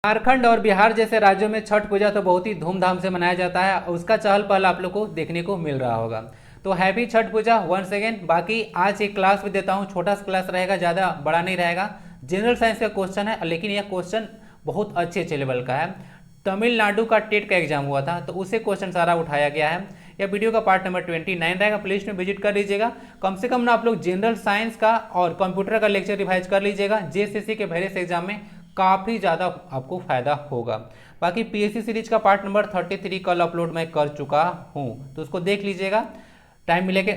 झारखंड और बिहार जैसे राज्यों में छठ पूजा तो बहुत ही धूमधाम से मनाया जाता है और उसका चहल पहल आप लोग को देखने को मिल रहा होगा। तो हैप्पी छठ पूजा वंस अगेन। बाकी आज एक क्लास भी देता हूँ, छोटा सा क्लास रहेगा, ज़्यादा बड़ा नहीं रहेगा। जनरल साइंस का क्वेश्चन है, लेकिन यह क्वेश्चन बहुत अच्छे लेवल का है। तमिलनाडु का टेट का एग्जाम हुआ था तो उससे क्वेश्चन सारा उठाया गया है। यह वीडियो का पार्ट नंबर 29 रहेगा, प्लीज में विजिट कर लीजिएगा। कम से कम ना आप लोग जनरल साइंस का और कंप्यूटर का लेक्चर रिवाइज कर लीजिएगा। जेएसएससी के वेरियस एग्जाम में काफ़ी ज़्यादा आपको फायदा होगा। बाकी पीएससी सीरीज का पार्ट नंबर 33 कल अपलोड मैं कर चुका हूँ, तो उसको देख लीजिएगा टाइम मिलेगा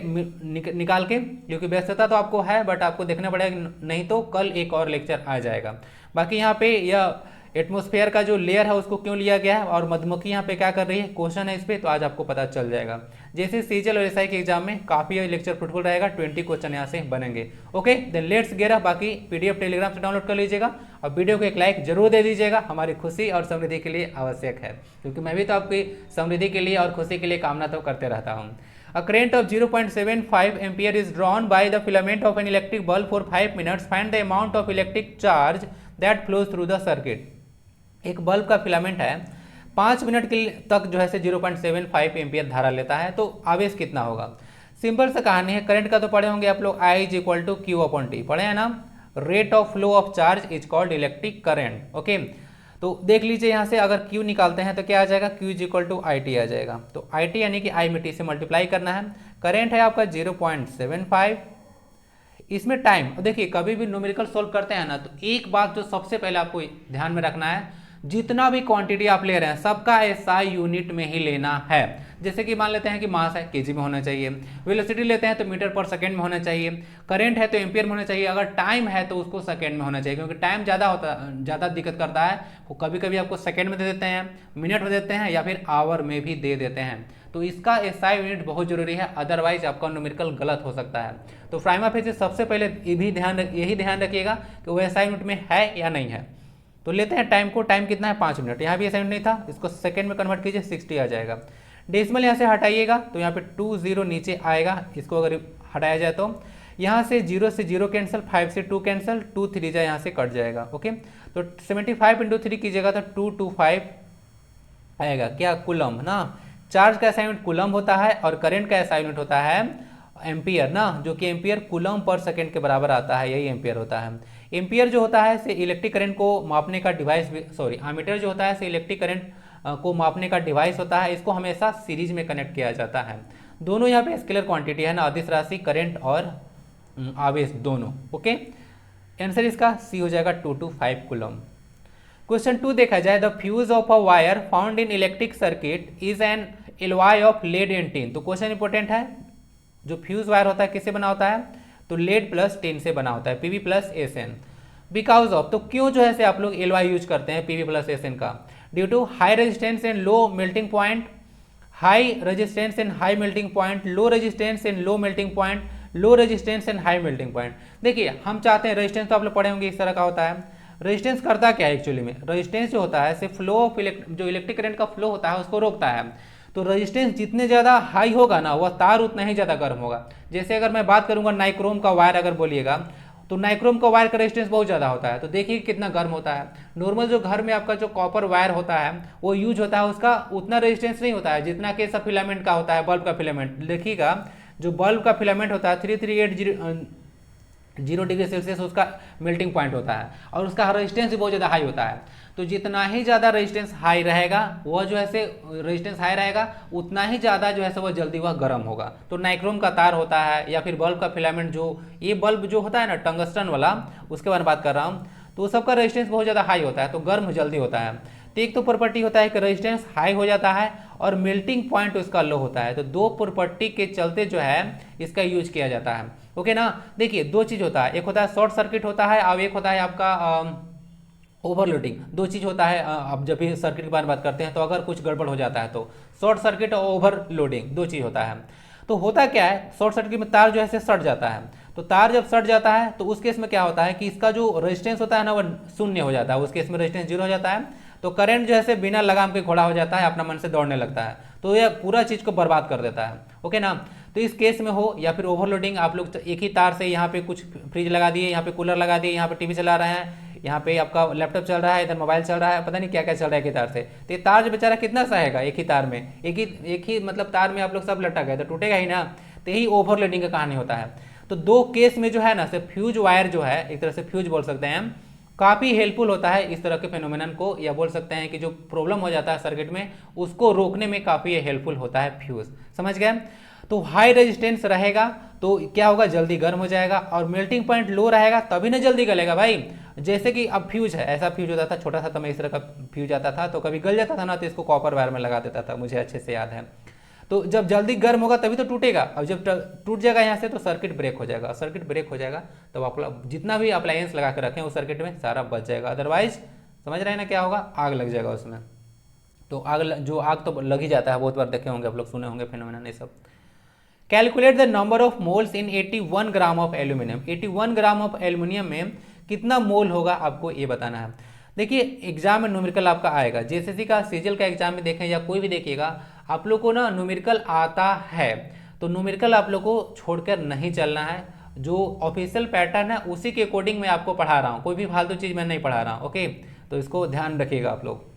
निकाल के, क्योंकि व्यस्तता तो आपको है बट आपको देखना पड़ेगा, नहीं तो कल एक और लेक्चर आ जाएगा। बाकी यहाँ पे यह एटमॉस्फेयर का जो लेयर है उसको क्यों लिया गया है और मधुमक्खी यहाँ पे क्या कर रही है, क्वेश्चन है इस पर, तो आज आपको पता चल जाएगा। जैसे सीजीएल और एसआई के एग्जाम में काफ़ी लेक्चर फ्रूटफुल रहेगा, 20 क्वेश्चन यहाँ से बनेंगे। Okay then let's get. बाकी पीडीएफ टेलीग्राम से डाउनलोड कर लीजिएगा और वीडियो को एक लाइक जरूर दे दीजिएगा, हमारी खुशी और समृद्धि के लिए आवश्यक है, क्योंकि मैं भी तो आपकी समृद्धि के लिए और खुशी के लिए कामना तो करते रहता हूँ। A current of 0.75 ampere is drawn by the filament of an electric bulb for 5 minutes. Find the amount of electric charge that flows through the circuit. एक बल्ब का फिलामेंट है, 5 मिनट के तक जो है से 0.75 एम्पियर धारा लेता है, तो आवेश कितना होगा। सिंपल सा कहानी है, करंट का तो पढ़े होंगे आप लोग, I is equal to Q upon T, पढ़े हैं ना। Rate of flow of charge is called electric current. Okay तो देख लीजिए यहाँ से अगर Q निकालते हैं तो क्या आ जाएगा, Q is equal to I T आ जाएगा। तो आई टी यानी कि आई में टी से मल्टीप्लाई करना है। करेंट है आपका 0.75। इसमें टाइम, देखिए कभी भी न्यूमेरिकल सोल्व करते हैं ना, तो एक बात जो सबसे पहले आपको ध्यान में रखना है, जितना भी क्वांटिटी आप ले रहे हैं सबका एसआई यूनिट में ही लेना है। जैसे कि मान लेते हैं कि मास है केजी में होना चाहिए, वेलोसिटी लेते हैं तो मीटर पर सेकंड में होना चाहिए, करंट है तो एम्पियर में होना चाहिए, अगर टाइम है तो उसको सेकंड में होना चाहिए, क्योंकि टाइम ज़्यादा दिक्कत करता है। वो कभी कभी आपको सेकंड में दे देते हैं, मिनट में देते हैं या फिर आवर में भी दे देते हैं, तो इसका एसआई यूनिट बहुत जरूरी है, अदरवाइज आपका न्यूमेरिकल गलत हो सकता है। तो प्राइमा फेसी सबसे पहले यही ध्यान रखिएगा कि वो एसआई यूनिट में है या नहीं है। तो लेते हैं टाइम को, टाइम कितना है 5 मिनट, यहाँ भी एसआई यूनिट नहीं था, इसको सेकंड में कन्वर्ट कीजिए 60 आ जाएगा। डेसिमल यहाँ से हटाइएगा तो यहाँ पे 20 नीचे आएगा, इसको अगर हटाया जाए तो यहाँ से 0 से 0 कैंसिल, 5 से 2 कैंसिल, 2 3 जा यहाँ से कट जाएगा। ओके तो 75 × 3 कीजिएगा तो 225 आएगा, क्या कूलम ना। चार्ज का एसआई यूनिट कूलम होता है और करंट का एसआई यूनिट होता है एम्पियर ना, जो कि एम्पियर कूलम पर सेकंड के बराबर आता है, यही एम्पियर होता है। एम्पियर जो होता है से इलेक्ट्रिक करंट को मापने का डिवाइस, एमीटर जो होता है से इलेक्ट्रिक करंट को मापने का डिवाइस होता है, इसको हमेशा सीरीज में कनेक्ट किया जाता है। दोनों यहाँ पे स्केलर क्वांटिटी है ना, अदिश राशि, करंट और आवेश दोनों। ओके आंसर इसका सी हो जाएगा 225 कूलम। क्वेश्चन 2 देखा जाए, the fuse of a wire found in electric circuit is an alloy of lead and tin. तो क्वेश्चन इंपॉर्टेंट है, जो फ्यूज वायर होता है किससे बना होता है, तो लेड प्लस टिन से बना होता है, PV plus SN. Because of, तो क्यों जो है से आप लोग एलॉय यूज करते हैं पीवी प्लस एसएन का, due to high resistance and low melting point, high resistance and high melting point, low resistance and low melting point, low resistance and high melting point. देखिए हम चाहते हैं, resistance तो आप लोग पढ़े होंगे इस तरह का होता है। रेजिस्टेंस करता क्या है एक्चुअली में, रेजिस्टेंस जो होता है सिर्फ फ्लो ऑफ जो इलेक्ट्रिक करंट का फ्लो होता है उसको रोकता है। तो रेजिस्टेंस जितने ज़्यादा हाई होगा ना, वह तार उतना ही ज़्यादा गर्म होगा। जैसे अगर मैं बात करूंगा नाइक्रोम का वायर अगर बोलिएगा, तो नाइक्रोम का वायर का रेजिस्टेंस बहुत ज़्यादा होता है, तो देखिए कितना गर्म होता है। नॉर्मल जो घर में आपका जो कॉपर वायर होता है वो यूज होता है, उसका उतना रेजिस्टेंस नहीं होता है जितना कि सब फिलामेंट का होता है, बल्ब का फिलामेंट। देखिएगा जो बल्ब का फिलामेंट होता है 3380 डिग्री सेल्सियस उसका मेल्टिंग पॉइंट होता है और उसका रेजिस्टेंस भी बहुत ज़्यादा हाई होता है। तो जितना ही ज़्यादा रेजिस्टेंस हाई रहेगा, वह जो है से रेजिस्टेंस हाई रहेगा, उतना ही ज़्यादा जो है से वह जल्दी वह गर्म होगा। तो नाइक्रोम का तार होता है या फिर बल्ब का फिलामेंट, जो ये बल्ब जो होता है ना टंगस्टन वाला, उसके बारे में बात कर रहा हूँ, तो सबका रेजिस्टेंस बहुत ज़्यादा हाई होता है, तो गर्म जल्दी होता है। तो एक तो प्रॉपर्टी होता है कि रेजिस्टेंस हाई हो जाता है और मेल्टिंग पॉइंट उसका लो होता है, तो दो प्रॉपर्टी के चलते जो है इसका यूज किया जाता है। ओके ना, देखिए दो चीज़ होता है, एक होता है शॉर्ट सर्किट होता है और एक होता है आपका ओवरलोडिंग। दो चीज़ होता है, अब जब भी सर्किट के बारे में बात करते हैं तो अगर कुछ गड़बड़ हो जाता है तो शॉर्ट सर्किट और ओवरलोडिंग दो चीज़ होता है। तो होता क्या है, शॉर्ट सर्किट में तार जो है सट जाता है, तो तार जब सट जाता है तो उस केस में क्या होता है कि इसका जो रेजिस्टेंस होता है ना वह शून्य हो जाता है, उस केस में रेजिस्टेंस 0 हो जाता है, तो करंट जो है बिना लगाम के घोड़ा हो जाता है, अपना मन से दौड़ने लगता है, तो यह पूरा चीज़ को बर्बाद कर देता है। ओके ना, तो इस केस में हो या फिर ओवरलोडिंग, आप लोग एक ही तार से यहाँ पे कुछ फ्रिज लगा दिए, यहाँ पे कूलर लगा दिए, यहाँ पे टीवी चला रहे हैं, यहाँ पे आपका लैपटॉप चल रहा है, इधर मोबाइल चल रहा है, पता नहीं क्या क्या चल रहा है एक ही तार से, तो ये तार जो बेचारा कितना सहेगा एक ही तार में, एक ही मतलब तार में आप लोग सब लटक गए तो टूटेगा ही ना। तो यही ओवरलोडिंग का कहानी होता है। तो दो केस में जो है ना, सिर्फ फ्यूज वायर जो है, एक तरह से फ्यूज बोल सकते हैं हम, काफ़ी हेल्पफुल होता है इस तरह के फेनोमेनन को, या बोल सकते हैं कि जो प्रॉब्लम हो जाता है सर्किट में उसको रोकने में काफ़ी हेल्पफुल होता है फ्यूज। समझ गए। तो हाई रेजिस्टेंस रहेगा तो क्या होगा, जल्दी गर्म हो जाएगा, और मेल्टिंग पॉइंट लो रहेगा तभी ना जल्दी गलेगा भाई। जैसे कि अब फ्यूज है, ऐसा फ्यूज होता था छोटा सा, तो मैं इस तरह का फ्यूज आता था, तो कभी गल जाता था ना, तो इसको कॉपर वायर में लगा देता था, मुझे अच्छे से याद है। तो जब जल्दी गर्म होगा तभी तो टूटेगा, और जब टूट जाएगा यहाँ से तो सर्किट ब्रेक हो जाएगा, सर्किट ब्रेक हो जाएगा तो आप जितना भी अप्लायंस लगा कर रखें उस सर्किट में सारा बच जाएगा, अदरवाइज समझ रहे हैं ना क्या होगा, आग लग जाएगा उसमें। तो आग तो लग ही जाता है, बहुत बार देखे होंगे आप लोग, सुने होंगे फिनोमेना ये सब। Calculate the number of moles in 81 gram of aluminium. 81 gram of aluminium में कितना मोल होगा आपको ये बताना है। देखिए एग्जाम में न्यूमेरिकल आपका आएगा, जेएसएससी का सीजीएल का एग्जाम में देखें या कोई भी देखिएगा, आप लोग को ना न्यूमेरिकल आता है, तो न्यूमेरिकल आप लोग को छोड़कर नहीं चलना है। जो ऑफिशियल पैटर्न है उसी के अकॉर्डिंग मैं आपको पढ़ा रहा हूँ, कोई भी फालतू चीज़ मैं नहीं पढ़ा रहा हूँ। ओके, तो इसको ध्यान रखिएगा आप लोग।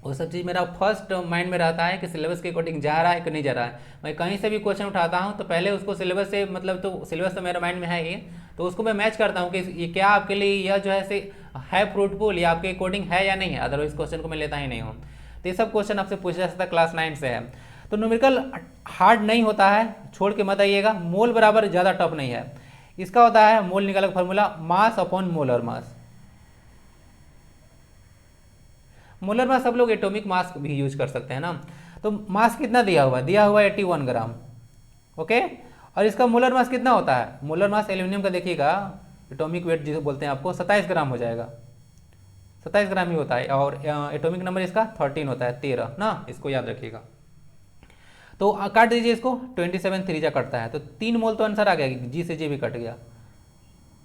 वो सब चीज़ मेरा फर्स्ट माइंड में रहता है कि सिलेबस के अकॉर्डिंग जा रहा है कि नहीं जा रहा है। मैं कहीं से भी क्वेश्चन उठाता हूँ तो पहले उसको सिलेबस से, मतलब तो सिलेबस तो मेरे माइंड में है ही, तो उसको मैं मैच करता हूँ कि ये क्या आपके लिए यह जो है फ्रूटफुल, या आपके अकॉर्डिंग है या नहीं है, अदरवाइज क्वेश्चन को मैं लेता ही नहीं हूँ। तो ये सब क्वेश्चन आपसे पूछा जा सकता है, क्लास 9 से है। तो न्यूमेरिकल हार्ड नहीं होता है, छोड़ के मत आइएगा। मोल बराबर ज़्यादा टफ नहीं है, इसका होता है मोल निकालने का formula mass upon molar mass. Molar mass सब लोग एटॉमिक मास भी यूज कर सकते हैं ना। तो मास कितना दिया हुआ है 81 ग्राम। ओके, और इसका मोलर मास कितना होता है, मोलर मास एल्यूमिनियम का देखिएगा, एटॉमिक वेट जिसे बोलते हैं आपको, 27 ग्राम हो जाएगा, 27 ग्राम ही होता है, और एटॉमिक नंबर इसका 13 होता है, 13 ना, इसको याद रखिएगा। तो काट दीजिए इसको, 27 3 जा कटता है, तो 3 मोल तो आंसर आ गया, जी से जी भी कट गया,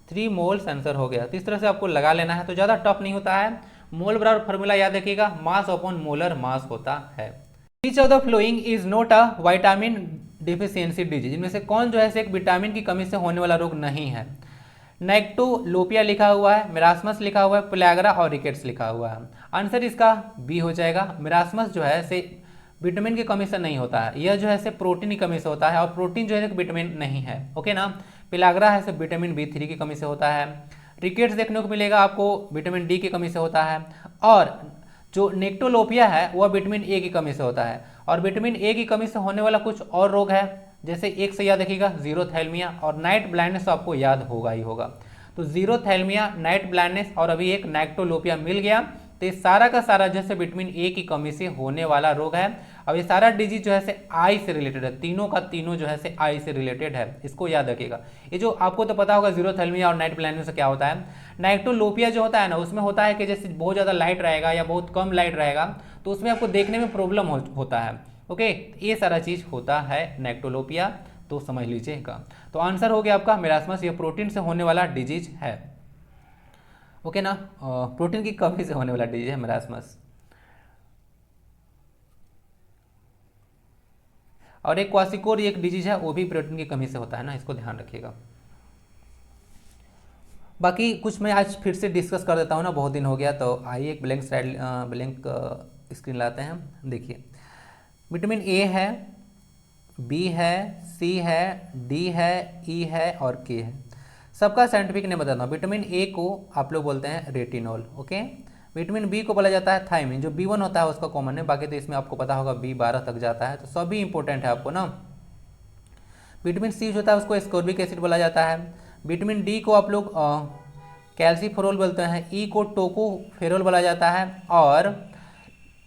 3 मोल्स आंसर हो गया। तो इस तरह से आपको लगा लेना है, तो ज़्यादा टफ नहीं होता है। मोल बराबर फॉर्मूला याद रखिएगा, मास अपॉन मोलर मास होता है। Which of the following is not a vitamin deficiency disease, इनमें से कौन जो है एक विटामिन की कमी से होने वाला रोग नहीं है। नेक्टोलोपिया लिखा हुआ है, मेरास्मस लिखा हुआ है, प्लेगरा और रिकेट्स लिखा हुआ है। आंसर इसका बी हो जाएगा। मेरास्मस जो है से विटामिन की कमी से नहीं होता है, यह जो है से प्रोटीन की कमी से होता है, और प्रोटीन जो है विटामिन नहीं है। ओके ना। पिलाग्रा है से विटामिन B3 की कमी से होता है। रिकेट्स देखने को मिलेगा आपको, विटामिन डी की कमी से होता है। और जो नेक्टोलोपिया है वह विटामिन ए की कमी से होता है। और विटामिन ए की कमी से होने वाला कुछ और रोग है, जैसे एक से याद रखिएगा, जीरोथैल्मिया और नाइट ब्लाइंडनेस, तो आपको याद होगा ही होगा। तो जीरोथैल्मिया, नाइट ब्लाइंडनेस और अभी एक नेक्टोलोपिया मिल गया, तो ये सारा का सारा जैसे विटामिन ए की कमी से होने वाला रोग है। अब ये सारा डिजीज जो है से आई से रिलेटेड है, तीनों का तीनों जो है से आई से रिलेटेड है, इसको याद रखिएगा। ये जो आपको तो पता होगा जीरोथैल्मिया और नाइट ब्लाइंडनेस से क्या होता है। नाइक्टोलोपिया जो होता है ना, उसमें होता है कि जैसे बहुत ज़्यादा लाइट रहेगा या बहुत कम लाइट रहेगा, तो उसमें आपको देखने में प्रॉब्लम होता है। ओके, ये सारा चीज़ होता है नाइक्टोलोपिया, तो समझ लीजिएगा। तो आंसर हो गया आपका मेरास्मस, ये प्रोटीन से होने वाला डिजीज है। ओके ना, प्रोटीन की कमी से होने वाला डिजीज है मेरास्मस। और एक क्वासिकोर एक डिजीज है, वो भी प्रोटीन की कमी से होता है ना, इसको ध्यान रखिएगा। बाकी कुछ मैं आज फिर से डिस्कस कर देता हूँ ना, बहुत दिन हो गया, तो आइए एक ब्लैंक स्क्रीन लाते हैं। देखिए विटामिन ए है, बी है, सी है, डी है, ई है और के है। सबका साइंटिफिक नेम बताना। विटामिन ए को आप लोग बोलते हैं रेटिनॉल। ओके, विटामिन बी को बोला जाता है थायमिन, जो B1 होता है उसका कॉमन है, बाकी तो इसमें आपको पता होगा B12 तक जाता है, तो सभी इंपॉर्टेंट है आपको ना। विटामिन सी जो होता है उसको एस्कॉर्बिक एसिड बोला जाता है। विटामिन डी को आप लोग कैल्सीफेरोल बोलते हैं, ई को टोकोफेरोल बोला जाता है, और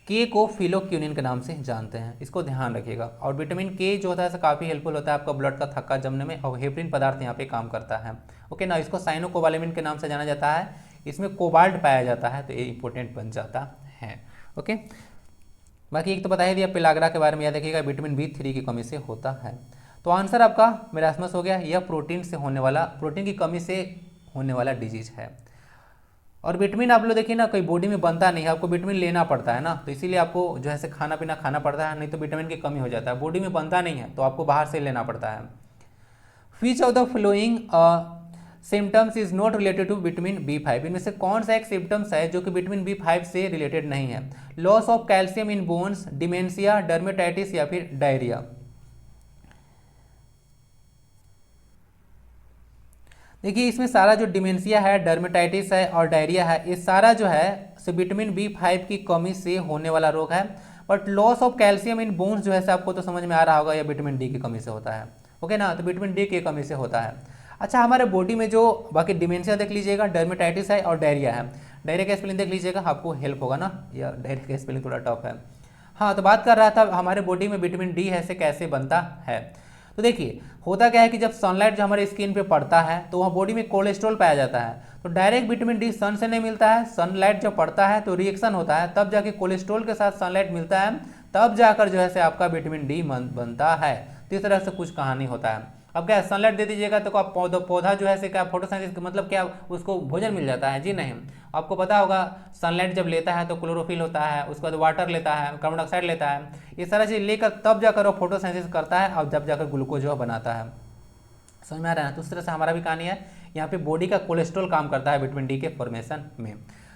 के को फिलोक्यूनिन के नाम से जानते हैं, इसको ध्यान रखिएगा। और विटामिन के जो होता है काफ़ी हेल्पफुल होता है आपका ब्लड का थक्का जमने में, और हेपरिन पदार्थ यहाँ पे काम करता है। ओके ना, इसको साइनोकोबालेमिन के नाम से जाना जाता है, इसमें कोबाल्ट पाया जाता है, तो ये इंपॉर्टेंट बन जाता है। ओके, बाकी एक तो बता ही दिया, पिलाग्रा के बारे में याद रखिएगा, विटामिन B3 की कमी से होता है। तो आंसर आपका मेरास्मस हो गया, यह प्रोटीन से होने वाला, प्रोटीन की कमी से होने वाला डिजीज है। और विटामिन आप लोग देखिए ना, कोई बॉडी में बनता नहीं है, आपको विटामिन लेना पड़ता है ना, तो इसीलिए आपको जो है से खाना पीना खाना पड़ता है, नहीं तो विटामिन की कमी हो जाता है, बॉडी में बनता नहीं है तो आपको बाहर से लेना पड़ता है। Which of the flowing symptoms is not related to vitamin B5। इनमें से कौन सा एक सिम्टम्स है जो कि विटामिन B5 से रिलेटेड नहीं है? Loss of calcium in bones, dementia, dermatitis या फिर डायरिया। देखिए इसमें सारा जो डिमेंशिया है, डर्मेटाइटिस है और डायरिया है, ये सारा जो है से विटामिन B5 की कमी से होने वाला रोग है। But loss of calcium in bones जो है से आपको तो समझ में आ रहा होगा, यह विटामिन डी की कमी से होता है। ओके ना, तो विटामिन डी की कमी से होता है। अच्छा, हमारे बॉडी में जो बाकी डिमेंशिया देख लीजिएगा, डर्मेटाइटिस है और डायरिया है। डायरिया का स्पेलिंग देख लीजिएगा, आपको हेल्प होगा ना, या डायरिया का स्पेलिंग थोड़ा टफ है। हाँ, तो बात कर रहा था हमारे बॉडी में विटामिन डी है से कैसे बनता है। तो देखिए होता क्या है कि जब सनलाइट जो हमारे स्किन पे पड़ता है तो वहाँ बॉडी में कोलेस्ट्रॉल पाया जाता है। तो डायरेक्ट विटामिन डी सन से नहीं मिलता है, सनलाइट जब पड़ता है तो रिएक्शन होता है, तब जाके कोलेस्ट्रॉल के साथ सनलाइट मिलता है, तब जाकर जो है से आपका विटामिन डी बनता है। तो इस तरह से कुछ कहानी होता है। अब क्या सनलाइट दे दीजिएगा तो आप पौधा जो है से क्या फोटोसिंथेसिस मतलब क्या उसको भोजन मिल जाता है? जी नहीं। आपको पता होगा सनलाइट जब लेता है तो क्लोरोफिल होता है, उसके बाद वाटर लेता है, कार्बन डाइऑक्साइड लेता है, ये सारा चीज़ लेकर तब जाकर वो फोटोसिंथेसिस करता है और जब जाकर ग्लूकोज जो बनाता है। समझ में आ रहा है? तो उस तरह से हमारा भी कहानी है। यहाँ पे बॉडी का कोलेस्ट्रॉल काम करता है विटामिन डी के फॉर्मेशन में।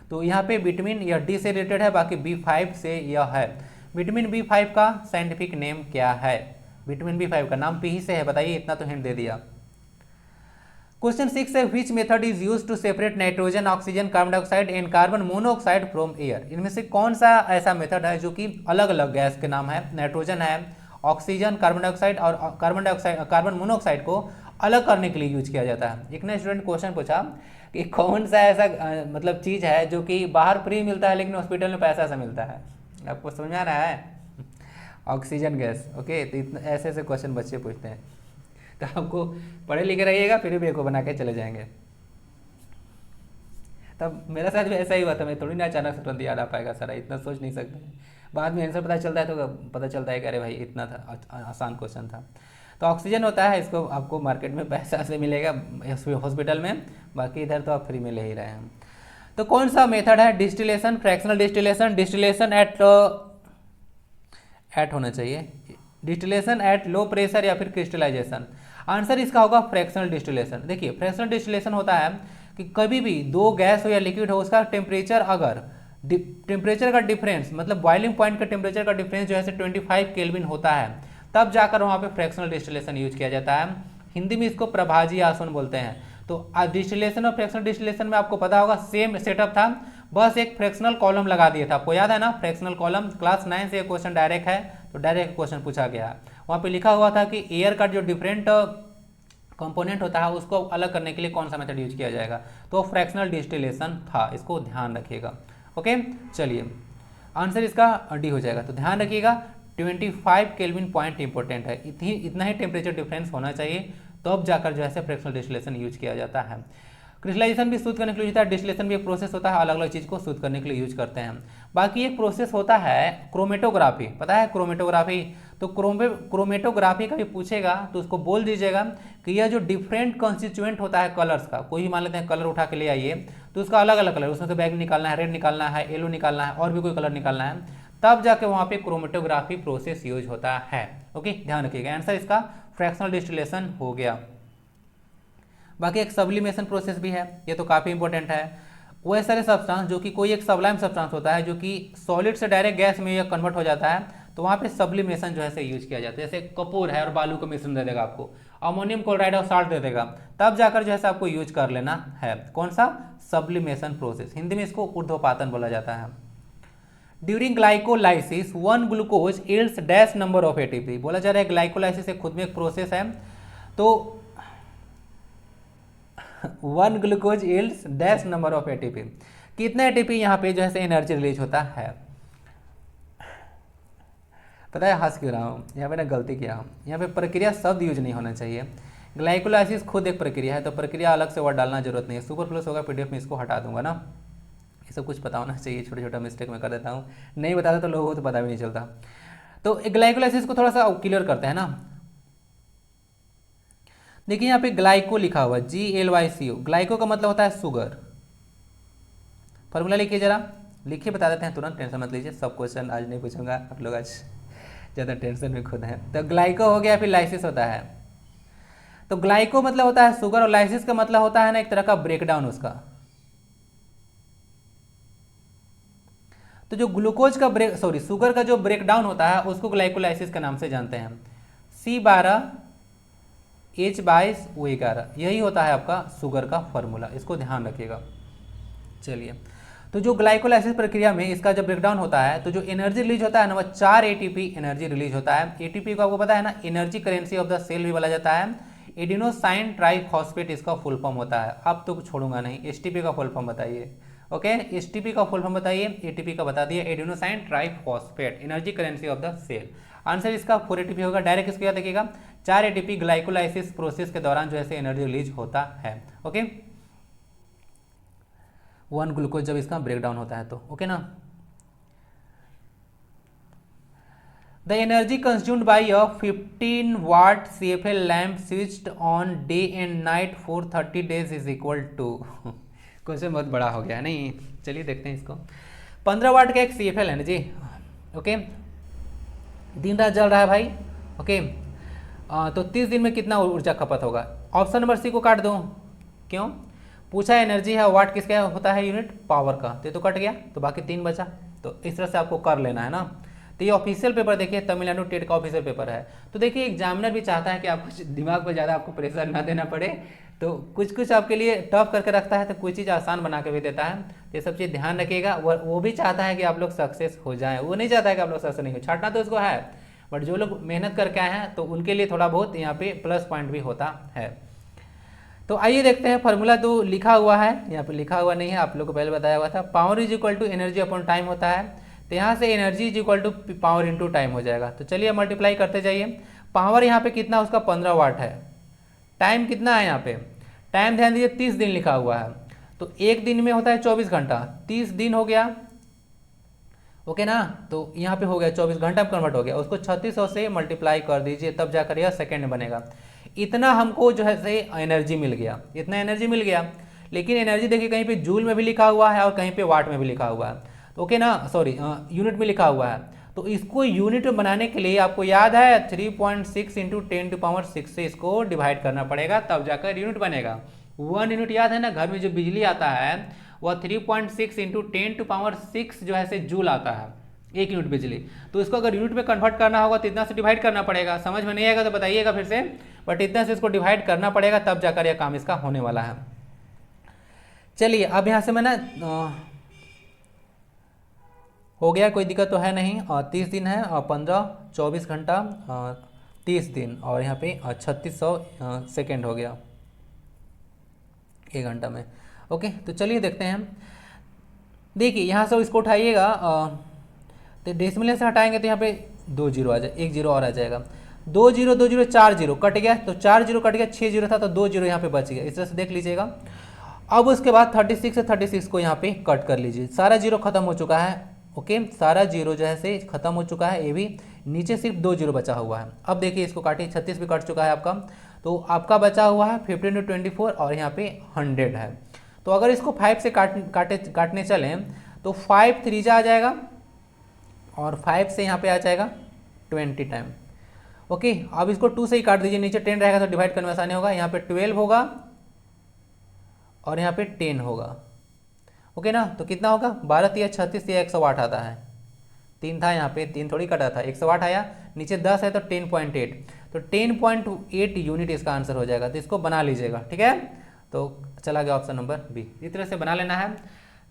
तो यहाँ पे विटामिन यह डी से रिलेटेड है, बाकी B5 से यह है। विटामिन B5 का साइंटिफिक नेम क्या है? विटामिन B5 का नाम पी ही से है, बताइए, इतना तो हिंट दे दिया। क्वेश्चन 6 है, which method is use to separate nitrogen, oxygen, carbon dioxide and carbon monoxide from air. इनमें से कौन सा ऐसा मेथड है जो कि अलग अलग गैस के नाम है, नाइट्रोजन है, ऑक्सीजन, कार्बन डाइऑक्साइड और कार्बन मोनोऑक्साइड को अलग करने के लिए यूज किया जाता है? एक ने स्टूडेंट क्वेश्चन पूछा कि कौन सा ऐसा मतलब चीज़ है जो कि बाहर फ्री मिलता है लेकिन हॉस्पिटल में पैसा से मिलता है? आपको समझ में आ रहा है? Oxygen gas. ओके, तो इतना ऐसे ऐसे क्वेश्चन बच्चे पूछते हैं, तो आपको पढ़े लिखे रहिएगा फिर भी बेको बना के चले जाएंगे। तब मेरा साथ भी ऐसा ही हुआ था, मैं थोड़ी ना अचानक से तुरंत याद आ पाएगा सारा, इतना सोच नहीं सकते। बाद में आंसर पता चलता है तो पता चलता है कि अरे भाई इतना था, आसान क्वेश्चन था। तो ऑक्सीजन होता है, इसको आपको मार्केट में पैसा से मिलेगा हॉस्पिटल में, बाकी इधर तो आप फ्री में ले ही रहे हैं। तो कौन सा मेथड है? Distillation, fractional distillation, distillation at होना चाहिए, डिस्टिलेशन एट लो प्रेशर या फिर क्रिस्टलाइजेशन। आंसर इसका होगा फ्रैक्शनल डिस्टिलेशन। देखिए फ्रैक्शनल डिस्टिलेशन होता है कि कभी भी दो गैस हो या लिक्विड हो, उसका टेम्परेचर अगर टेम्परेचर का डिफरेंस मतलब बॉइलिंग पॉइंट का टेम्परेचर का डिफरेंस जो है 25 केल्विन होता है, तब जाकर वहाँ पे फ्रैक्शनल डिस्टिलेशन यूज किया जाता है। हिंदी में इसको प्रभाजी आसवन बोलते हैं। तो डिस्टिलेशन और फ्रैक्शनल डिस्टिलेशन में आपको पता होगा सेम सेटअप था, बस एक फ्रैक्शनल कॉलम लगा दिया था। आपको याद है ना फ्रैक्शनल कॉलम? क्लास 9 से क्वेश्चन डायरेक्ट है, तो डायरेक्ट क्वेश्चन पूछा गया। वहाँ पे लिखा हुआ था कि एयर का जो डिफरेंट कंपोनेंट होता है उसको अलग करने के लिए कौन सा मेथड यूज किया जाएगा, तो फ्रैक्शनल डिस्टिलेशन था, इसको ध्यान रखिएगा। ओके, चलिए आंसर इसका डी हो जाएगा। तो ध्यान रखिएगा 25 केल्विन पॉइंट इंपॉर्टेंट है, इतना ही टेम्परेचर डिफरेंस होना चाहिए, तब जाकर जो है फ्रैक्शनल डिस्टिलेशन यूज किया जाता है। क्रिस्टलाइजेशन भी शुद्ध करने के लिए होता है, डिस्टिलेशन भी एक प्रोसेस होता है, अलग अलग चीज़ को शुद्ध करने के लिए यूज करते हैं। बाकी एक प्रोसेस होता है क्रोमेटोग्राफी, पता है क्रोमेटोग्राफी? तो क्रोमेटोग्राफी का भी पूछेगा तो उसको बोल दीजिएगा कि यह जो डिफरेंट कंस्टिट्यूएंट होता है कलर्स का, कोई भी मान लेते हैं कलर उठा के ले आइए, तो उसका अलग अलग कलर, उसमें से बैगनी निकालना है, रेड निकालना है, येलो निकालना है, और भी कोई कलर निकालना है, तब जाके वहाँ पे क्रोमेटोग्राफी प्रोसेस यूज होता है। ओके, ध्यान रखिएगा। आंसर इसका फ्रैक्शनल डिस्टिलेशन हो गया। बाकी एक सब्लिमेशन प्रोसेस भी है, ये तो काफ़ी इंपॉर्टेंट है। वो ऐसे सारे सब्सटेंस जो कि कोई एक सबलाइम सब्सटेंस होता है जो कि सॉलिड से डायरेक्ट गैस में यह कन्वर्ट हो जाता है, तो वहाँ पे सब्लिमेशन जो है से यूज किया जाता है। जैसे कपूर है और बालू का मिश्रण दे देगा आपको, अमोनियम क्लोराइड और साल्ट दे देगा, तब जाकर जो है आपको यूज कर लेना है। कौन सा? Sublimation process. हिंदी में इसको ऊर्ध्वपातन बोला जाता है। During glycolysis 1 glucose yields dash number of ATP. बोला जा रहा है ग्लाइकोलाइसिस एक खुद में एक प्रोसेस है, तो 1 glucose yields dash number of ATP. कितना एटीपी यहाँ पे जो है एनर्जी रिलीज होता है? पता है हंस क्यों रहा हूँ? यहाँ पे ना गलती किया हूँ, यहाँ पे प्रक्रिया शब्द यूज नहीं होना चाहिए। ग्लाइकोलाइसिस खुद एक प्रक्रिया है, तो प्रक्रिया अलग से वर्ड डालना जरूरत नहीं है। सुपर प्लस होगा पीडीएफ में, इसको हटा दूंगा ना, ये सब कुछ पता होना चाहिए। छोटा छोटा मिस्टेक मैं कर देता हूँ, नहीं बताता तो लोगों को तो पता भी नहीं चलता। तो ग्लाइकोलाइसिस को थोड़ा सा क्लियर करते हैं ना। देखिए यहाँ पे ग्लाइको लिखा हुआ GLYCO, ग्लाइको का मतलब होता है शुगर। फॉर्मूला लिखिए जरा, लिखिए बता देते हैं तुरंत, टेंशन मत लीजिए। सब क्वेश्चन आज नहीं पूछूंगा, आप लोग आज ज़्यादा टेंशन में खुद हैं। तो ग्लाइको हो गया, फिर लाइसिस होता है। तो ग्लाइको मतलब होता है शुगर और लाइसिस का मतलब होता है ना एक तरह का ब्रेकडाउन उसका। तो जो ग्लूकोज का शुगर का जो ब्रेकडाउन होता है उसको ग्लाइकोलाइसिस के नाम से जानते हैं। C12H22O11 यही होता है आपका शुगर का फॉर्मूला, इसको ध्यान रखिएगा। चलिए, तो जो ग्लाइकोलाइसिस प्रक्रिया में इसका जब ब्रेकडाउन होता है तो जो एनर्जी रिलीज होता है ना वह 4 ATP एनर्जी रिलीज होता है। ATP को आपको पता है ना energy currency of the cell भी बोला जाता है। एडिनोसाइन ट्राइफॉस्फेट इसका फुल फॉर्म होता है। अब तो छोड़ूंगा नहीं, STP का फुल फॉर्म बताइए। ओके, STP का फुल फॉर्म बताइए, ATP का बता दिए, adenosine triphosphate, energy currency of the cell. Answer इसका 4 ATP होगा। डायरेक्ट इसको याद रखिएगा, 4 ATP ग्लाइकोलाइसिस प्रोसेस के दौरान जो है एनर्जी रिलीज होता है। ओके, 1 ग्लूकोज जब इसका ब्रेकडाउन होता है तो ओके ना। The energy consumed by a 15 watt CFL lamp switched on day and night for 30 days is equal to question बहुत बड़ा हो गया नहीं। चलिए देखते हैं इसको। 15 वाट का एक CFL है ना जी। ओके, दिन रात जल रहा है भाई। ओके, तो 30 दिन में कितना ऊर्जा खपत होगा? ऑप्शन नंबर C को काट दो। क्यों? पूछा एनर्जी है, वाट किसका होता है यूनिट? पावर का। तो कट गया, तो बाकी 3 बचा। तो इस तरह से आपको कर लेना है ना। तो ये ऑफिशियल पेपर देखिए, तमिलनाडु टेट का ऑफिशियल पेपर है। तो देखिए एग्जामिनर भी चाहता है कि आपको दिमाग पर ज़्यादा आपको प्रेशर ना देना पड़े, तो कुछ कुछ आपके लिए टफ करके रखता है, तो कोई चीज़ आसान बना के भी देता है। ये सब चीज़ ध्यान रखिएगा। वो भी चाहता है कि आप लोग सक्सेस हो जाएं, वो नहीं चाहता है कि आप लोग सक्सेस नहीं हो। छाटना तो उसको है, बट जो लोग मेहनत करके आए हैं तो उनके लिए थोड़ा बहुत यहाँ पे प्लस पॉइंट भी होता है। तो आइए देखते हैं फार्मूला। तो लिखा हुआ है यहाँ पे, लिखा हुआ नहीं है, आप लोग को पहले बताया हुआ था। Power is equal to energy upon time होता है। तो यहाँ से energy is equal to power into time हो जाएगा। तो चलिए मल्टीप्लाई करते जाइए। पावर यहाँ पे कितना, उसका 15 वाट है। टाइम कितना है यहाँ पे? टाइम ध्यान दीजिए 30 दिन लिखा हुआ है। तो एक दिन में होता है 24 घंटा, 30 दिन हो गया। ओके ना, तो यहाँ पे हो गया 24 घंटा में कन्वर्ट हो गया। उसको 3600 से मल्टीप्लाई कर दीजिए, तब जाकर यह सेकेंड में बनेगा। इतना हमको जो है से एनर्जी मिल गया, इतना एनर्जी मिल गया। लेकिन एनर्जी देखिए कहीं पे जूल में भी लिखा हुआ है और कहीं पे वाट में भी लिखा हुआ है। तो ओके ना, सॉरी यूनिट में लिखा हुआ है। तो इसको यूनिट में बनाने के लिए आपको याद है 3.6 इंटू 10⁻6 से इसको डिवाइड करना पड़ेगा, तब जाकर यूनिट बनेगा। 1 यूनिट याद है ना, घर में जो बिजली आता है वह 3.6 इंटू 10⁻6 जो है से जूल आता है, 1 यूनिट बिजली। तो इसको अगर यूनिट में कन्वर्ट करना होगा तो इतना से डिवाइड करना पड़ेगा। समझ में नहीं आएगा तो बताइएगा फिर से, बट इतना से इसको डिवाइड करना पड़ेगा, तब जाकर यह काम इसका होने वाला है। चलिए अब यहाँ से मैं ना हो गया, कोई दिक्कत तो है नहीं। 30 दिन है, 15 24 घंटा 30 दिन, और यहाँ पे 3600 सेकेंड हो गया 1 घंटा में। ओके, तो चलिए देखते हैं। देखिए यहाँ से इसको उठाइएगा, तो डेसिमल से हटाएंगे तो यहाँ पे 2 जीरो आ जाए, 1 जीरो और आ जाएगा। 2 जीरो 2 जीरो 4 जीरो कट गया, तो 4 जीरो कट गया, 6 जीरो था तो 2 जीरो यहाँ पे बच गया। इस तरह से देख लीजिएगा। अब उसके बाद 36 से 36 को यहाँ पे कट कर लीजिए। सारा जीरो खत्म हो चुका है। ओके, सारा जीरो जो है से खत्म हो चुका है। ये भी नीचे सिर्फ 2 जीरो बचा हुआ है। अब देखिए इसको काटिए, 36 भी कट चुका है आपका, तो आपका बचा हुआ है 15 into 24 और यहाँ पे 100 है। तो अगर इसको 5 से काटने चलें तो 5 3 जा आ जाएगा और 5 से यहाँ पे आ जाएगा 20 टाइम। ओके, अब इसको 2 से ही काट दीजिए, नीचे 10 रहेगा तो डिवाइड करने में आसानी होगा। यहाँ पे 12 होगा और यहाँ पे 10 होगा। ओके ना, तो कितना होगा? 12 3 36 या 108 आता है। 3 था यहाँ पे, 3 थोड़ी कटा था, 108 आया। नीचे 10 है तो 10.8, तो 10.8 यूनिट इसका आंसर हो जाएगा। तो इसको बना लीजिएगा, ठीक है। तो चला गया ऑप्शन नंबर बी। इस तरह से बना लेना है।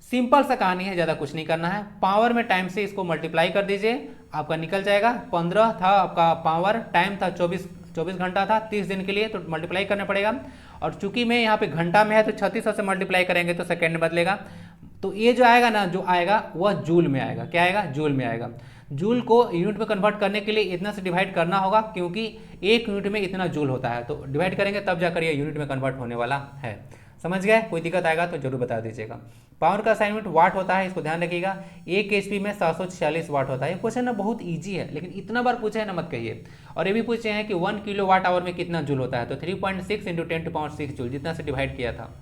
सिंपल सा कहानी है, ज़्यादा कुछ नहीं करना है। पावर में टाइम से इसको मल्टीप्लाई कर दीजिए, आपका निकल जाएगा। 15 था आपका पावर, टाइम था 24 घंटा था 30 दिन के लिए, तो मल्टीप्लाई करना पड़ेगा। और चूंकि मैं यहाँ पे घंटा में है तो 3600 से मल्टीप्लाई करेंगे तो सेकेंड में बदलेगा। तो ये जो आएगा ना, जो आएगा वह जूल में आएगा। क्या आएगा? जूल में आएगा। जूल को यूनिट में कन्वर्ट करने के लिए इतना से डिवाइड करना होगा, क्योंकि 1 यूनिट में इतना जूल होता है। तो डिवाइड करेंगे तब जाकर ये यूनिट में कन्वर्ट होने वाला है। समझ गए? कोई दिक्कत आएगा तो जरूर बता दीजिएगा। पावर का असाइनमेंट वाट होता है, इसको ध्यान रखिएगा। 1 HP में 746 वाट होता है। ये क्वेश्चन ना बहुत ईजी है, लेकिन इतना बार पूछे है ना मत कहिए। और ये भी पूछे हैं कि 1 किलोवाट आवर में कितना जूल होता है, तो 3.6 इंटू 10⁻6 जूल, जितना से डिवाइड किया था।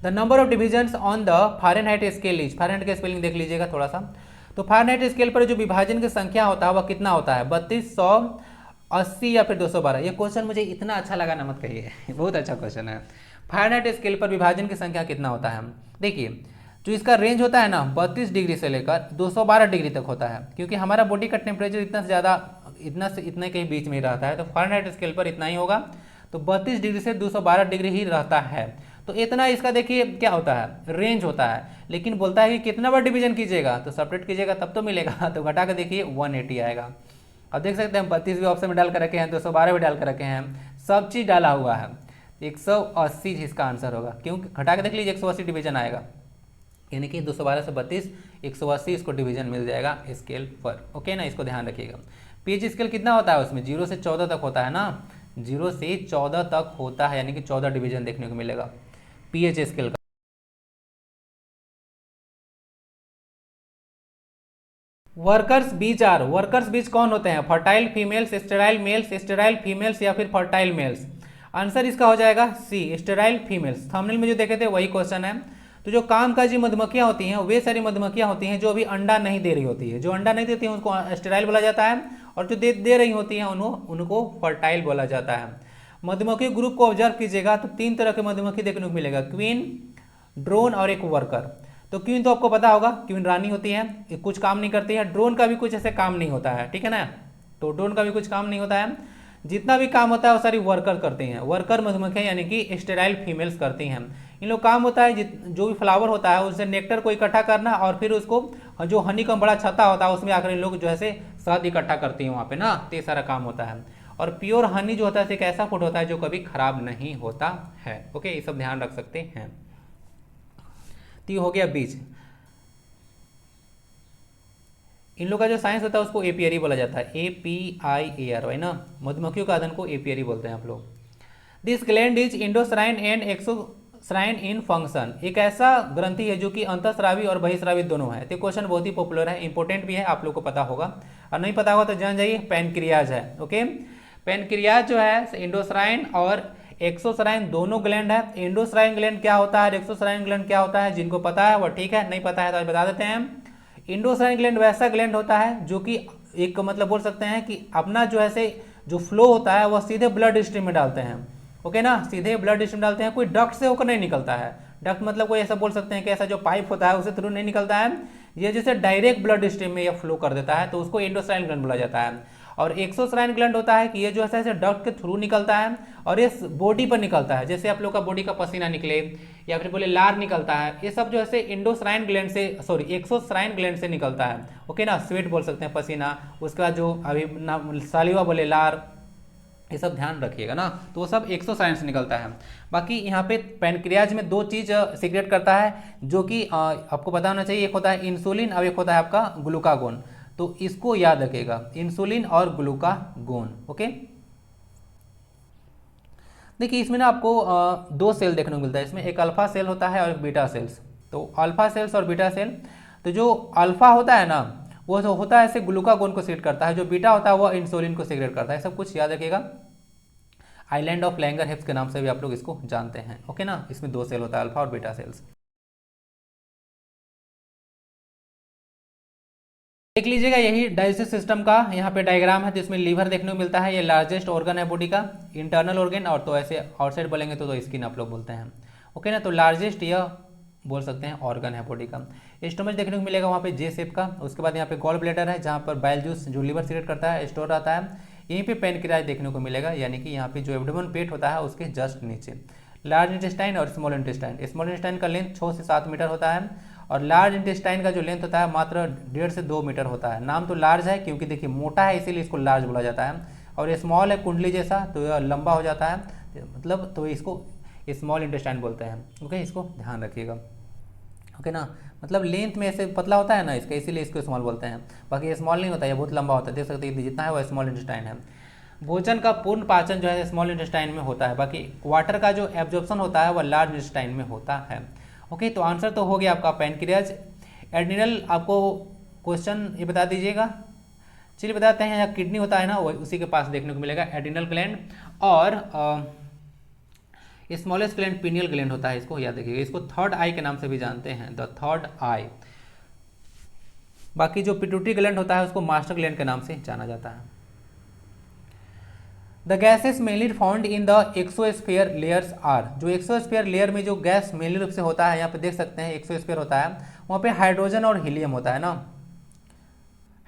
The number of divisions on the Fahrenheit scale is, Fahrenheit का स्पेलिंग देख लीजिएगा थोड़ा सा। तो फ़ारेनहाइट स्केल पर जो विभाजन की संख्या होता है वह कितना होता है? 3200 80 या फिर 212? ये क्वेश्चन मुझे इतना अच्छा लगा ना, मत कहिए बहुत अच्छा क्वेश्चन है। फारेनहाइट स्केल पर विभाजन की संख्या कितना होता है? देखिए जो इसका रेंज होता है ना 32 डिग्री से लेकर 212 डिग्री तक होता है, क्योंकि हमारा बॉडी का टेम्परेचर इतना से ज़्यादा इतना से इतने के बीच में ही रहता है, तो फारेनहाइट स्केल पर इतना ही होगा। तो 32 डिग्री से 212 डिग्री ही रहता है। तो इतना इसका देखिए क्या होता है, रेंज होता है। लेकिन बोलता है कि कितना बार डिवीजन कीजिएगा, तो सेपरेट कीजिएगा तब तो मिलेगा। तो घटा के देखिए 180 आएगा। अब देख सकते हैं 32 भी ऑप्शन में डाल कर रखे हैं, 212 भी डाल कर रखे हैं, सब चीज़ डाला हुआ है। 180 इसका आंसर होगा, क्योंकि घटा के देख लीजिए 180 डिवीजन आएगा, यानी कि 212 से 32 180 इसको डिवीजन मिल जाएगा स्केल पर। ओके ना, इसको ध्यान रखिएगा। पीएच स्केल कितना होता है उसमें? 0 से 14 तक होता है ना, 0 से 14 तक होता है, यानी कि 14 डिवीजन देखने को मिलेगा पीएच स्केल का। Workers bees are, workers bees कौन होते हैं? Fertile females, sterile males, sterile females या फिर फर्टाइल मेल्स? आंसर इसका हो जाएगा सी, स्टेराइल फीमेल्स। थंबनेल में जो देखे थे वही क्वेश्चन है। तो जो कामकाजी मधुमक्खियां होती हैं वे सारी मधुमक्खियां होती हैं जो अभी अंडा नहीं दे रही होती है। जो अंडा नहीं देती हैं उनको स्टेराइल बोला जाता है, और जो दे रही होती हैं उनको फर्टाइल बोला जाता है। मधुमक्खी ग्रुप को ऑब्जर्व कीजिएगा तो 3 तरह के मधुमक्खी देखने को मिलेगा, क्वीन, ड्रोन और एक वर्कर। तो क्वीन तो आपको पता होगा, क्वीन रानी होती है, कुछ काम नहीं करती है। ड्रोन का भी कुछ ऐसे काम नहीं होता है, ठीक है ना, तो ड्रोन का भी कुछ काम नहीं होता है। जितना भी काम होता है वो सारी वर्कर करती हैं, वर्कर मधुमक्खियां यानी कि स्टेराइल फीमेल्स करती हैं। इन लोग काम होता है जो भी फ्लावर होता है उससे नेक्टर को इकट्ठा करना, और फिर उसको जो हनी का बड़ा छत्ता होता है उसमें आकर इन लोग जो है शहद इकट्ठा करती हैं वहाँ पे ना, तो ये सारा काम होता है। और प्योर हनी जो होता है एक ऐसा फूड होता है जो कभी खराब नहीं होता है। ओके, ये सब ध्यान रख सकते हैं। तो ये हो गया बीज। इन लोग का जो साइंस होता है उसको एपियरी बोला जाता है, APIARY ना, मधुमक्खियों का आदन को एपियरी बोलते हैं आप लोग। This gland is endocrine and exocrine in function, एक ऐसा ग्रंथि है जो कि अंतःस्रावी और बहिस्रावी दोनों है। तो क्वेश्चन बहुत ही पॉपुलर है, इंपॉर्टेंट भी है, आप लोग को पता होगा, और नहीं पता होगा तो जान जाइए, पैनक्रियाज है। ओके, पैनक्रियाज जो है इंडोस्राइन और एक्सोस्राइन दोनों ग्लैंड है। इंडोस्राइन ग्लैंड क्या होता है, एक्सोस्राइन ग्लैंड क्या होता है, जिनको पता है वो ठीक है, नहीं पता है तो आज बता देते हैं। इंडोस्राइन ग्लैंड वैसा ग्लैंड होता है जो कि एक मतलब बोल सकते हैं कि अपना जो है जो फ्लो होता है वह सीधे ब्लड स्ट्रीम में डालते हैं। ओके ना, सीधे ब्लड स्ट्रीम डालते हैं, कोई डक्ट से होकर नहीं निकलता है। डक्ट मतलब कोई ऐसा बोल सकते हैं कि ऐसा जो पाइप होता है उससे थ्रू नहीं निकलता है, ये जैसे डायरेक्ट ब्लड स्ट्रीम में यह फ्लो कर देता है, तो उसको इंडोस्राइन ग्लैंड बोला जाता है। और एक्सोस्राइन ग्लैंड होता है कि ये जो ऐसे डक्ट के थ्रू निकलता है और ये बॉडी पर निकलता है, जैसे आप लोग का बॉडी का पसीना निकले या फिर बोले लार निकलता है, ये सब जो है इंडोस्राइन ग्लैंड से एक्सोस्राइन ग्लैंड से निकलता है। ओके ना, स्वेट बोल सकते हैं पसीना, उसका जो अभी सालिवा बोले लार, ये सब ध्यान रखिएगा ना, तो वो सब एक्सोसाइन से निकलता है। बाकी यहाँ पे पैनक्रियाज में 2 चीज़ सीक्रेट करता है जो कि आपको पता होना चाहिए, एक होता है इंसुलिन और एक होता है आपका ग्लूकागोन। तो इसको याद रखिएगा, इंसुलिन और ग्लूकागोन। ओके, देखिए इसमें ना आपको 2 सेल देखने को मिलता है, इसमें एक अल्फा सेल होता है और एक बीटा सेल्स। तो अल्फा सेल्स और बीटा सेल, तो जो अल्फा होता है ना वो जो होता है ऐसे ग्लूकागोन को सीक्रेट करता है, जो बीटा होता है वो इंसुलिन को सीक्रेट करता है। सब कुछ याद रखिएगा। आइलैंड ऑफ लैंगरहैप्स के नाम से भी आप लोग इसको जानते हैं। ओके ना, इसमें 2 सेल होता है, अल्फा और बीटा सेल्स। देख लीजिएगा यही डाइजेस्टिव सिस्टम का यहाँ पे डायग्राम है, जिसमें लीवर देखने को मिलता है, ये लार्जेस्ट ऑर्गन है बॉडी का, इंटरनल ऑर्गन, और तो ऐसे आउटसाइड बोलेंगे तो स्किन आप लोग बोलते हैं। ओके ना, तो लार्जेस्ट यह बोल सकते हैं ऑर्गन है बॉडी का। स्टोमच देखने को मिलेगा वहाँ पे जे शेप का। उसके बाद यहाँ पे गॉल ब्लैडर है जहाँ पर बाइल जूस जो लीवर सीक्रेट करता है स्टोर रहता है। यहीं पे पैनक्रियाज देखने को मिलेगा, यानी कि यहाँ पे जो एब्डोमेन पेट होता है उसके जस्ट नीचे। लार्ज इंटेस्टाइन और स्मॉल इंटेस्टाइन, स्मॉल इंटेस्टाइन का लेंथ 6 से 7 मीटर होता है और लार्ज इंटेस्टाइन का जो लेंथ होता है मात्र 1.5 से 2 मीटर होता है। नाम तो लार्ज है क्योंकि देखिए मोटा है इसीलिए इसको लार्ज बोला जाता है, और स्मॉल है कुंडली जैसा तो यह लंबा हो जाता है, मतलब तो इसको स्मॉल इंटेस्टाइन बोलते हैं। ओके, इसको ध्यान रखिएगा। ओके ना, मतलब लेंथ में ऐसे पतला होता है ना इसका, इसीलिए इसको स्मॉल बोलते हैं। बाकी ये स्मॉल नहीं होता, ये बहुत लंबा होता है, देख सकते हैं जितना है वो स्मॉल इंटेस्टाइन है। भोजन का पूर्ण पाचन जो है स्मॉल इंटेस्टाइन में होता है, बाकी वाटर का जो एब्जॉर्प्शन होता है वह लार्ज इंटेस्टाइन में होता है। ओके, तो आंसर तो हो गया आपका पैनक्रियाज। एड्रिनल आपको क्वेश्चन ये बता दीजिएगा, चलिए बताते हैं। यहाँ किडनी होता है ना वो उसी के पास देखने को मिलेगा एड्रिनल ग्लैंड, और स्मॉलेस्ट ग्लैंड पीनियल ग्लैंड होता है, इसको याद रखिएगा। इसको थर्ड आई के नाम से भी जानते हैं, द थर्ड आई। बाकी जो पिट्यूटरी ग्लैंड होता है उसको मास्टर ग्लैंड के नाम से जाना जाता है। The gases mainly found in the exosphere layers are, जो एक्सोस्फीयर लेयर में जो गैस मेनली रूप से होता है, यहाँ पे देख सकते हैं एक्सोस्फीयर होता है, वहाँ पे हाइड्रोजन और हीलियम होता है ना,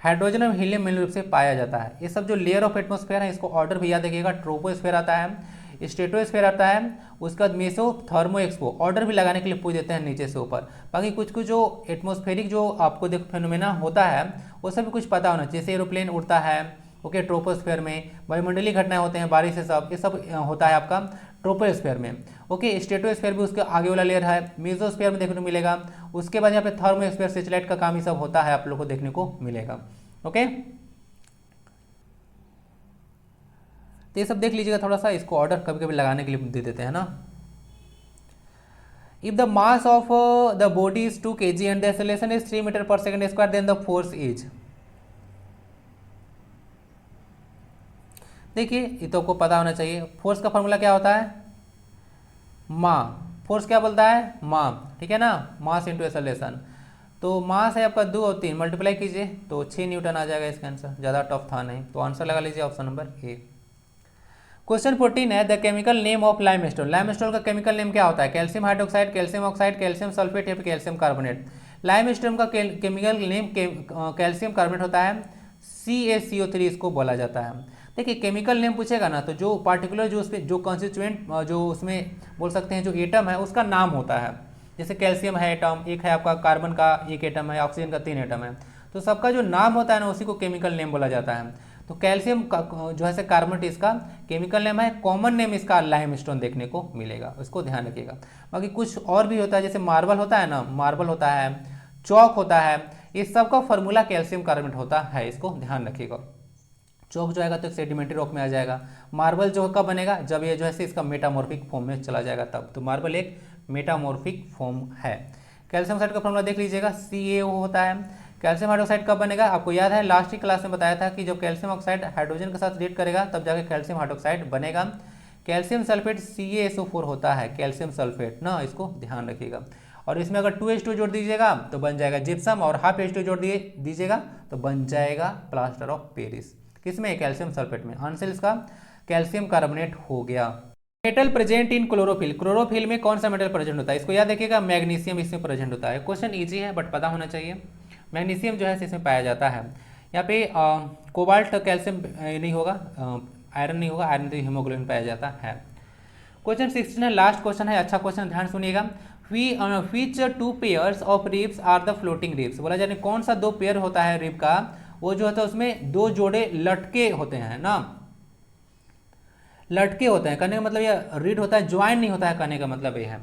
हाइड्रोजन और हीलियम मेनली रूप से पाया जाता है। ये सब जो लेयर ऑफ एटमॉस्फेयर है इसको ऑर्डर भी याद रखिएगा, ट्रोपोस्फेयर आता है, स्ट्रेटोस्फेयर आता है, उसके बाद मेसो, थर्मो, एक्सपो, ऑर्डर भी लगाने के लिए पूछ देते हैं नीचे से ऊपर। बाकी कुछ कुछ जो एटमॉस्फेरिक जो आपको देखो फेनोमेना होता है वो सब भी कुछ पता होना चाहिए, जैसे एरोप्लेन उड़ता है, ओके, ट्रोपोस्फेयर में वायुमंडलीय घटनाएं होते हैं, बारिश से सब, ये सब होता है आपका ट्रोपोस्फेयर में, ओके। स्ट्रेटोस्फेयर भी उसके आगे वाला लेयर है, मेसोस्फेयर में देखने को मिलेगा। उसके बाद यहाँ पे थर्मोस्फेयर, सैटेलाइट का काम ही सब होता है, आप लोग को देखने को मिलेगा, ओके। तो ये सब देख लीजिएगा थोड़ा सा, इसको ऑर्डर कभी कभी लगाने के लिए दे देते हैं ना। If the mass of the body is 2 kg and the acceleration is 3 metre per second square, then the force is, देखिए ये तो आपको पता होना चाहिए। फोर्स का फॉर्मूला क्या होता है, फोर्स क्या बोलता है, ठीक है ना, मास इंटू एक्सेलरेशन। तो मास है आपका 2 और 3, मल्टीप्लाई कीजिए तो 6 न्यूटन आ जाएगा इसका आंसर, ज़्यादा टफ था नहीं। तो आंसर लगा लीजिए ऑप्शन नंबर ए। क्वेश्चन 14 है, the chemical name of limestone. Limestone का केमिकल नेम क्या होता है, calcium hydroxide, calcium oxide, calcium sulphate या फिर कैल्शियम कार्बोनेट। लाइमस्टोन का केमिकल नेम कैल्शियम कार्बोनेट होता है, CaCO3 इसको बोला जाता है। देखिए केमिकल नेम पूछेगा ना तो जो पार्टिकुलर जो उसमें जो कॉन्स्टिट्यूएंट जो उसमें बोल सकते हैं जो एटम है उसका नाम होता है। जैसे कैल्शियम है एटम, एक है आपका कार्बन का 1 एटम है, ऑक्सीजन का 3 एटम है, तो सबका जो नाम होता है ना उसी को केमिकल नेम बोला जाता है। तो कैल्शियम का जो है कार्बोनेट इसका केमिकल नेम है, कॉमन नेम इसका लाइमस्टोन देखने को मिलेगा, इसको ध्यान रखिएगा। बाकी कुछ और भी होता है, जैसे मार्बल होता है ना, मार्बल होता है, चौक होता है, इस सब का फॉर्मूला कैल्शियम कार्बोनेट होता है, इसको ध्यान रखिएगा। चौक जो आएगा तो सेडिमेंट्री रॉक में आ जाएगा। मार्बल जो कब बनेगा, जब ये जो है इसका मेटामॉर्फिक फॉर्म में चला जाएगा तब, तो मार्बल एक मेटामॉर्फिक फॉर्म है। कैल्शियम साइड का फॉर्मूला देख लीजिएगा, CaO होता है। कैल्शियम हाइड्रोक्साइड कब बनेगा, आपको याद है लास्ट की क्लास में बताया था कि जब कैल्शियम ऑक्साइड हाइड्रोजन के साथ रिएक्ट करेगा तब जाके कैल्शियम हाइड्रोक्साइड बनेगा। कैल्शियम सल्फेट CaSO4 होता है, कैल्शियम सल्फेट ना, इसको ध्यान रखिएगा। और इसमें अगर 2H2 जोड़ दीजिएगा तो बन जाएगा जिप्सम, और हाफ H2 जोड़ दीजिएगा तो बन जाएगा प्लास्टर ऑफ पेरिस। किसमें, कैल्शियम सल्फेट में। आंसर इसका कैल्शियम कार्बोनेट हो गया। Metal present in chlorophyll, chlorophyll में कौन सा मेटल प्रेजेंट होता है, इसको याद रखिएगा, मैग्नीशियम इसमें प्रेजेंट होता है। क्वेश्चन इजी है बट पता होना चाहिए। मैग्नीशियम जो है इसमें पाया जाता है। यहाँ पे कोबाल्ट कैल्शियम नहीं होगा, आयरन नहीं होगा, आयरन तो हीमोग्लोबिन पाया जाता है। क्वेश्चन 16 है, लास्ट क्वेश्चन है, अच्छा क्वेश्चन, ध्यान सुनिएगा। Which 2 pairs of ribs are the floating ribs, बोला जाने कौन सा 2 पेयर होता है रिब का, वो जो होता है उसमें 2 जोड़े लटके होते हैं ना, लटके होते हैं, कहने का मतलब ये रीड होता है, ज्वाइन नहीं होता है, कहने का मतलब ये है।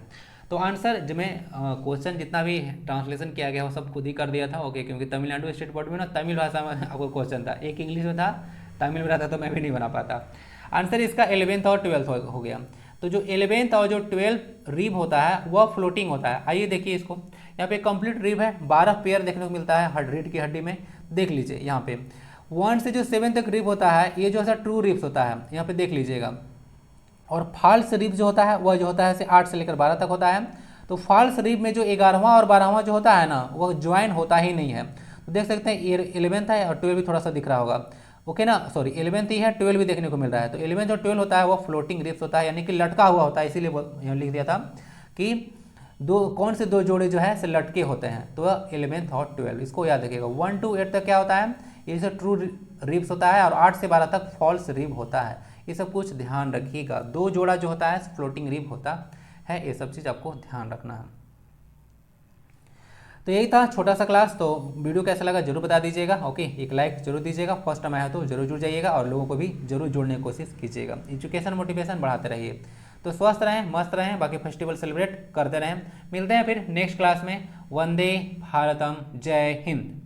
तो आंसर जो मैं क्वेश्चन जितना भी ट्रांसलेशन किया गया वो सब खुद ही कर दिया था, ओके, क्योंकि तमिलनाडु स्टेट बोर्ड में ना तमिल भाषा में आपको क्वेश्चन था, एक इंग्लिश में था, तमिल में रहता तो मैं भी नहीं बना पाता। आंसर इसका 11th और 12th हो गया। तो जो 11th और जो 12th रिब होता है वह फ्लोटिंग होता है। आइए देखिए इसको, यहाँ पे कंप्लीट रिब है, 12 पेयर देखने को मिलता है रीड की हड्डी में, देख लीजिए यहाँ पे 1 से जो 7 तक रिब होता है ये जो है ट्रू रिब्स होता है, यहाँ पे देख लीजिएगा। और फॉल्स रिब जो होता है वह जो होता है 8 से लेकर 12 तक होता है। तो फॉल्स रिब में जो 11वां और 12वां जो होता है ना वह ज्वाइन होता ही नहीं है। तो देख सकते हैं 11th है और 12 भी थोड़ा सा दिख रहा होगा, ओके ना, सॉरी 11th ही है, 12 भी देखने को मिल रहा है। तो 11 और 12 होता है वह फ्लोटिंग रिब्स होता है, यानी कि लटका हुआ होता है, इसीलिए यहाँ लिख दिया था कि कौन से 2 जोड़े जो है से लटके होते हैं, तो 11th और 12, इसको याद रखिएगा। 1 to 8 तक क्या होता है, ये सब ट्रू रिब्स होता है, और 8 से 12 तक फॉल्स रिब होता है। ये सब कुछ ध्यान रखिएगा, 2 जोड़ा जो होता है फ्लोटिंग रिब होता है, ये सब चीज़ आपको ध्यान रखना है। तो यही था छोटा सा क्लास। तो वीडियो कैसा लगा जरूर बता दीजिएगा, ओके, एक लाइक जरूर दीजिएगा, फर्स्ट टाइम आया तो जरूर जुड़ जाइएगा, और लोगों को भी जरूर जोड़ने की कोशिश कीजिएगा। एजुकेशन मोटिवेशन बढ़ाते रहिए। तो स्वस्थ रहें, मस्त रहें, बाकी फेस्टिवल सेलिब्रेट करते रहें। मिलते हैं फिर नेक्स्ट क्लास में। वंदे भारतम, जय हिंद।